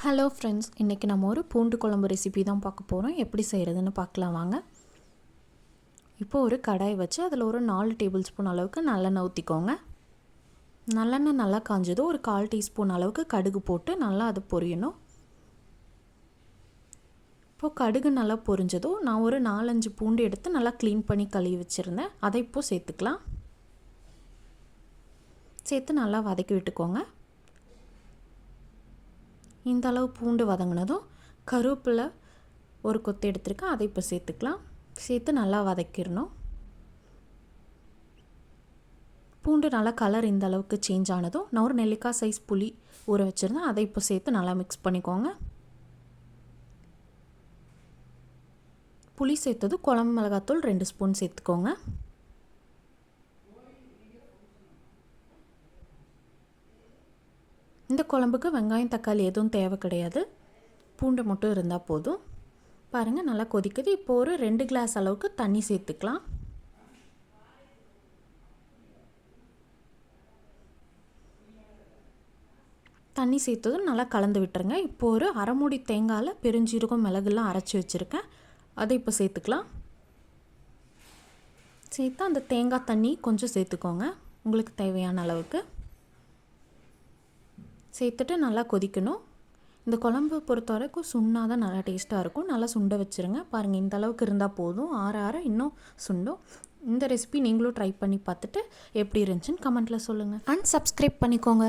Hello friends, இன்றைக்கி நம்ம ஒரு பூண்டு குழம்பு ரெசிபி தான் பார்க்க போகிறோம். எப்படி செய்கிறதுன்னு பார்க்கலாம் வாங்க. இப்போ ஒரு கடாய் வச்சு அதில் ஒரு 4 டேபிள் ஸ்பூன் அளவுக்கு நல்லெண்ணெய் ஊற்றிக்கோங்க. நல்லெண்ணெய் நல்லா காஞ்சதும் ஒரு 1/4 டீஸ்பூன் அளவுக்கு கடுகு போட்டு நல்லா அது பொரியணும். இப்போது கடுகு நல்லா பொரிஞ்சதும் நான் ஒரு 4-5 பூண்டு எடுத்து நல்லா க்ளீன் பண்ணி கழுவி வச்சுருந்தேன். அதை இப்போது சேர்த்துக்கலாம். சேர்த்து நல்லா வதக்கி விட்டுக்கோங்க. இந்த அளவு பூண்டு வதங்கினதும் கருவேப்பிலை ஒரு கொத்து எடுத்துருக்கேன், அதை இப்போ சேர்த்துக்கலாம். சேர்த்து நல்லா வதக்கிடணும். பூண்டு நல்லா கலர் இந்த அளவுக்கு சேஞ்ச் ஆனதும் நான் ஒரு நெல்லிக்காய் சைஸ் புளி ஊற வச்சுருந்தேன், அதை இப்போ சேர்த்து நல்லா மிக்ஸ் பண்ணிக்கோங்க. புளி சேர்த்தது குழம்பு மிளகாத்தூள் 2 ஸ்பூன் சேர்த்துக்கோங்க. இந்த குழம்புக்கு வெங்காயம் தக்காளி எதுவும் தேவை கிடையாது, பூண்டு மட்டும் இருந்தால் போதும். பாருங்கள் நல்லா கொதிக்குது. இப்போது ஒரு 2 கிளாஸ் அளவுக்கு தண்ணி சேர்த்துக்கலாம். தண்ணி சேர்த்ததும் நல்லா கலந்து விட்டுருங்க. இப்போது ஒரு அரை மூடி தேங்காயில் பெருஞ்சீரகம் மிளகுலாம் அரைச்சி வச்சுருக்கேன், அதை இப்போ சேர்த்துக்கலாம். சேர்த்து அந்த தேங்காய் தண்ணி கொஞ்சம் சேர்த்துக்கோங்க, உங்களுக்கு தேவையான அளவுக்கு சேர்த்துட்டு நல்லா கொதிக்கணும். இந்த குழம்பு பொறுத்த வரைக்கும் சுண்ணாக தான் நல்லா டேஸ்ட்டாக இருக்கும். நல்லா சுண்ட வச்சுருங்க. பாருங்கள் இந்த அளவுக்கு இருந்தால் போதும், ஆற இன்னும் சுண்டும். இந்த ரெசிபி நீங்களும் ட்ரை பண்ணி பார்த்துட்டு எப்படி இருந்துச்சுன்னு கமெண்ட்டில் சொல்லுங்கள். அண்ட் சப்ஸ்கிரைப் பண்ணிக்கோங்க.